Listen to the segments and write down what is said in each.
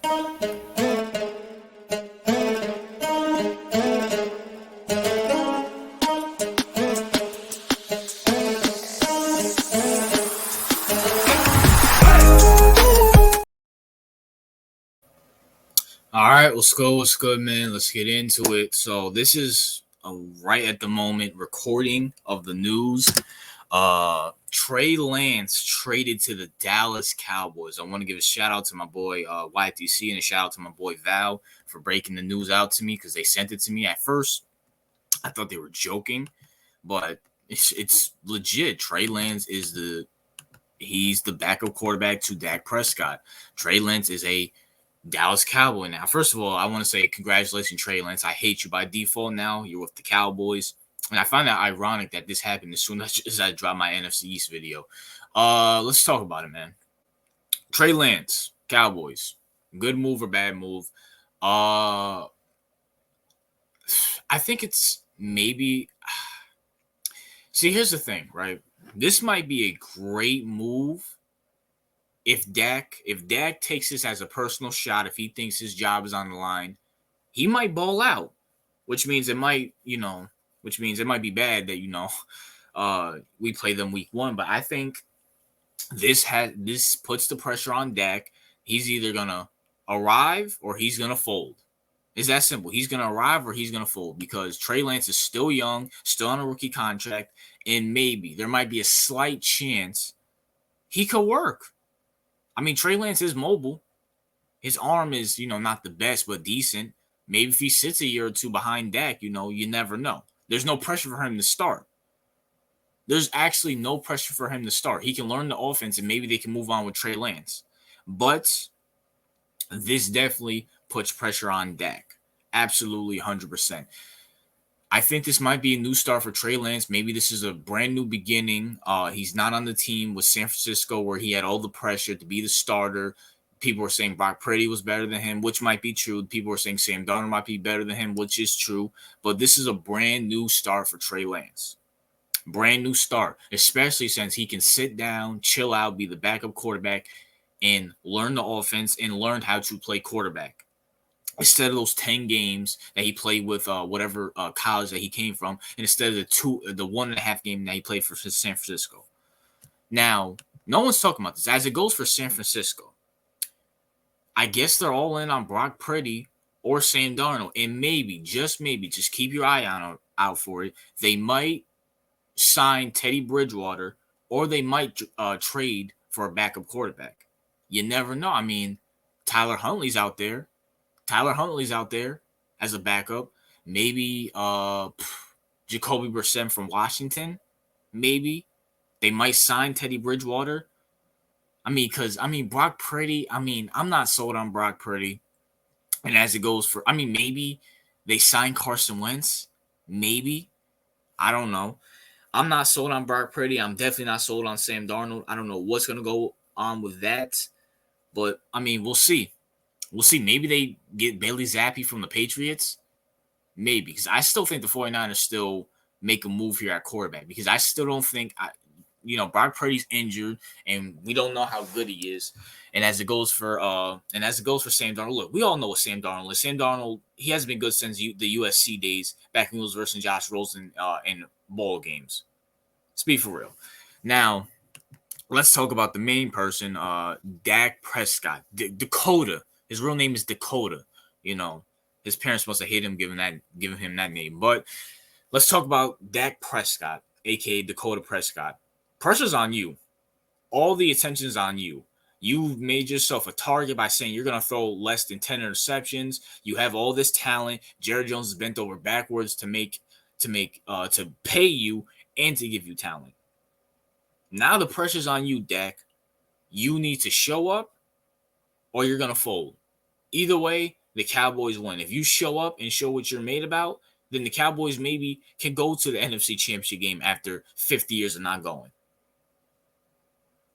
All right, what's good? What's good, man? Let's get into it. So this is right at the moment recording of the news. Trey Lance traded to the Dallas Cowboys. I want to give a shout out to my boy YTC and a shout out to my boy Val for breaking the news out to me because they sent it to me. At first, I thought they were joking, but it's legit. Trey Lance he's the backup quarterback to Dak Prescott. Trey Lance is a Dallas Cowboy now. First of all, I want to say congratulations, Trey Lance. I hate you by default now. You're with the Cowboys. And I find that ironic that this happened as soon as I dropped my NFC East video. Let's talk about it, man. Trey Lance, Cowboys. Good move or bad move? I think it's maybe. See, here's the thing, right? This might be a great move if Dak takes this as a personal shot, if he thinks his job is on the line, he might ball out, which means it might be bad that we play them week 1. But I think this puts the pressure on Dak. He's either gonna arrive or he's gonna fold. It's that simple. He's gonna arrive or he's gonna fold because Trey Lance is still young, still on a rookie contract, and maybe there might be a slight chance he could work. I mean, Trey Lance is mobile. His arm is, not the best, but decent. Maybe if he sits a year or two behind Dak, you never know. There's no pressure for him to start. There's actually no pressure for him to start. He can learn the offense, and maybe they can move on with Trey Lance. But this definitely puts pressure on Dak. Absolutely 100%. I think this might be a new start for Trey Lance. Maybe this is a brand new beginning. He's not on the team with San Francisco where he had all the pressure to be the starter. People were saying Brock Purdy was better than him, which might be true. People were saying Sam Darnold might be better than him, which is true. But this is a brand new start for Trey Lance. Brand new start, especially since he can sit down, chill out, be the backup quarterback, and learn the offense and learn how to play quarterback. Instead of those 10 games that he played with whatever college that he came from, and instead of the 1.5 game that he played for San Francisco. Now, no one's talking about this. As it goes for San Francisco, I guess they're all in on Brock Purdy or Sam Darnold, and maybe, just keep your eye out for it. They might sign Teddy Bridgewater, or they might trade for a backup quarterback. You never know. I mean, Tyler Huntley's out there as a backup. Maybe Jacoby Brissett from Washington. Maybe they might sign Teddy Bridgewater. Brock Purdy. I'm not sold on Brock Purdy. And as it goes for, maybe they sign Carson Wentz. Maybe. I don't know. I'm not sold on Brock Purdy. I'm definitely not sold on Sam Darnold. I don't know what's going to go on with that. But, we'll see. We'll see. Maybe they get Bailey Zappi from the Patriots. Maybe. Because I still think the 49ers still make a move here at quarterback. Because I still don't think, Brock Purdy's injured. And we don't know how good he is. And as it goes for Sam Darnold, look, we all know what Sam Darnold is. Sam Darnold, he hasn't been good since the USC days, back when he was versus Josh Rosen in ball games. Let's be for real. Now, let's talk about the main person, Dak Prescott, Dakota. His real name is Dakota. His parents must have hated him giving him that name. But let's talk about Dak Prescott, aka Dakota Prescott. Pressure's on you. All the attention's on you. You've made yourself a target by saying you're going to throw less than 10 interceptions. You have all this talent. Jerry Jones is bent over backwards to pay you and to give you talent. Now the pressure's on you, Dak. You need to show up or you're going to fold. Either way, the Cowboys win. If you show up and show what you're made about, then the Cowboys maybe can go to the NFC Championship game after 50 years of not going.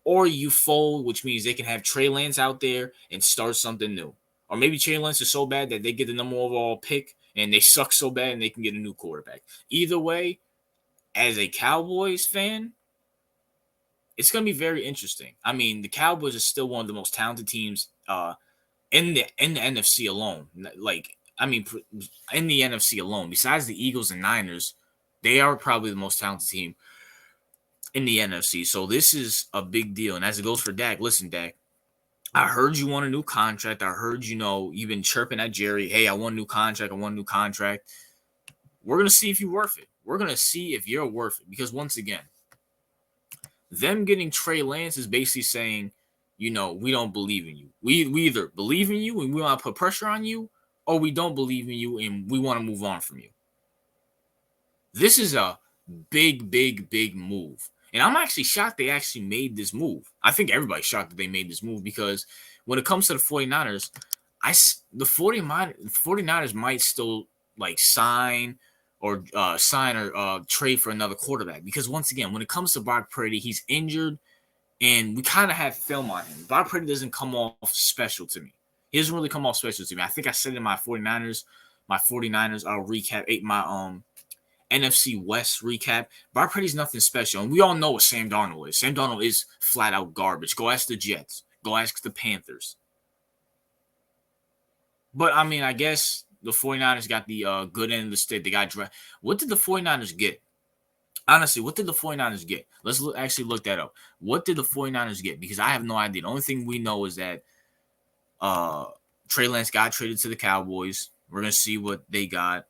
Or you fold, which means they can have Trey Lance out there and start something new. Or maybe Trey Lance is so bad that they get the number one overall pick and they suck so bad and they can get a new quarterback. Either way, as a Cowboys fan, it's going to be very interesting. The Cowboys are still one of the most talented teams in the NFC alone. Like, I mean, in the NFC alone, besides the Eagles and Niners, they are probably the most talented team in the NFC. So this is a big deal. And as it goes for Dak, listen, Dak, I heard you want a new contract. I heard, you've been chirping at Jerry. Hey, I want a new contract. I want a new contract. We're going to see if you're worth it. We're going to see if you're worth it. Because once again, them getting Trey Lance is basically saying, we don't believe in you. We either believe in you and we want to put pressure on you, or we don't believe in you and we want to move on from you. This is a big, big, big move. And I'm actually shocked they actually made this move. I think everybody's shocked that they made this move because when it comes to the 49ers, the 49ers might still sign or trade for another quarterback. Because once again, when it comes to Brock Purdy, he's injured and we kind of have film on him. Brock Purdy doesn't come off special to me. He doesn't really come off special to me. I think I said in my 49ers recap, my NFC West recap, Brock Purdy's nothing special. And we all know what Sam Darnold is. Sam Darnold is flat out garbage. Go ask the Jets. Go ask the Panthers. But, I mean, I guess the 49ers got the good end of the stick. They got drafted. What did the 49ers get? Honestly, what did the 49ers get? Let's actually look that up. What did the 49ers get? Because I have no idea. The only thing we know is that Trey Lance got traded to the Cowboys. We're going to see what they got.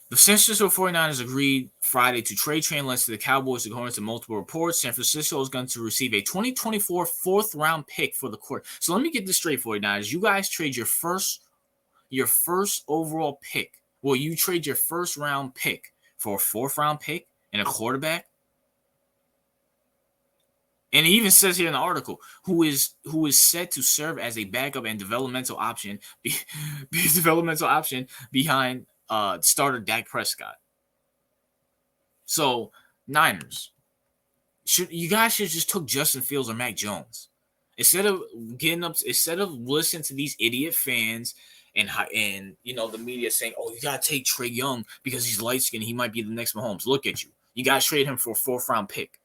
The San Francisco 49ers agreed Friday to trade Trey Lance to the Cowboys. According to multiple reports, San Francisco is going to receive a 2024 fourth-round pick for the court. So let me get this straight, 49ers. You guys trade your first overall pick. Well, you trade your first-round pick for a fourth-round pick and a quarterback. And it even says here in the article, who is set to serve as a backup and developmental option behind starter Dak Prescott. So, Niners, you guys should just took Justin Fields or Mac Jones instead of listening to these idiot fans and the media saying, "Oh, you gotta take Trey Young because he's light skinned. He might be the next Mahomes." Look at you. You guys traded him for a fourth-round pick.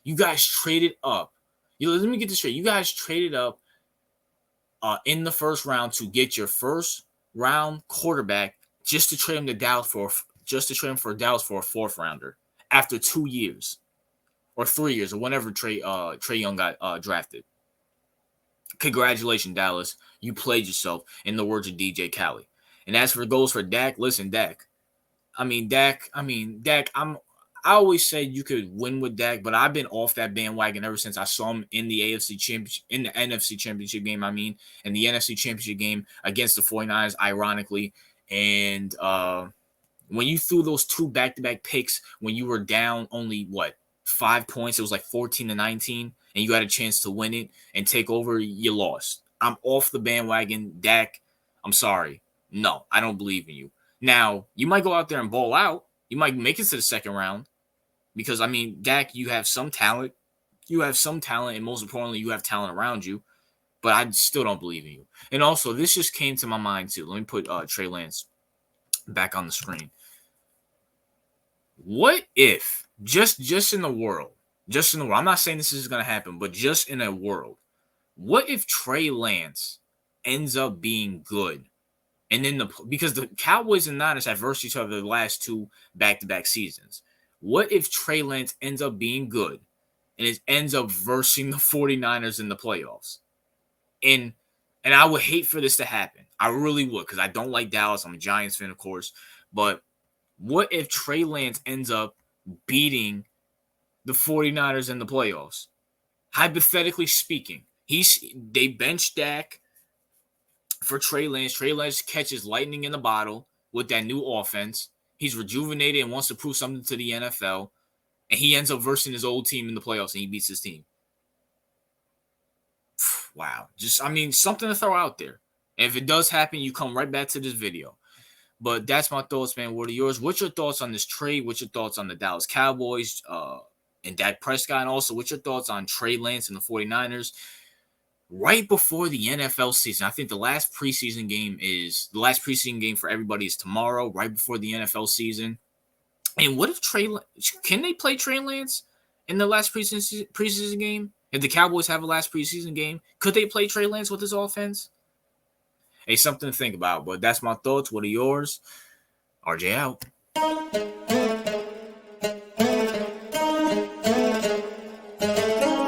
You guys traded up. Let me get this straight. You guys traded up in the first round to get your first-round quarterback just to trade him to Dallas for a fourth rounder after 2 years or 3 years or whenever Trey Young got drafted. Congratulations, Dallas. You played yourself, in the words of DJ Khaled. And as for goals for Dak, listen, Dak. I always said you could win with Dak, but I've been off that bandwagon ever since I saw him in the NFC Championship game, and the NFC Championship game against the 49ers, ironically. And when you threw those two back-to-back picks when you were down only, 5 points, it was like 14-19, and you had a chance to win it and take over, you lost. I'm off the bandwagon. Dak, I'm sorry. No, I don't believe in you. Now, you might go out there and ball out. You might make it to the second round. Because, Dak, you have some talent. And most importantly, you have talent around you. But I still don't believe in you. And also, this just came to my mind, too. Let me put Trey Lance back on the screen. What if, just in the world, I'm not saying this is going to happen, but just in a world, what if Trey Lance ends up being good? And then because the Cowboys and Niners have versed each other the last two back-to-back seasons. What if Trey Lance ends up being good and it ends up versing the 49ers in the playoffs? And I would hate for this to happen. I really would, because I don't like Dallas. I'm a Giants fan, of course. But what if Trey Lance ends up beating the 49ers in the playoffs? Hypothetically speaking, they bench Dak for Trey Lance. Trey Lance catches lightning in the bottle with that new offense. He's rejuvenated and wants to prove something to the NFL. And he ends up versing his old team in the playoffs and he beats his team. Wow. Something to throw out there. And if it does happen, you come right back to this video. But that's my thoughts, man. What are yours? What's your thoughts on this trade? What's your thoughts on the Dallas Cowboys and Dak Prescott? And also, what's your thoughts on Trey Lance and the 49ers? Right before the NFL season, I think the last preseason game for everybody is tomorrow, right before the NFL season. And what if can they play Trey Lance in the last preseason game? If the Cowboys have a last preseason game, could they play Trey Lance with his offense? Hey, something to think about. But that's my thoughts. What are yours? RJ out.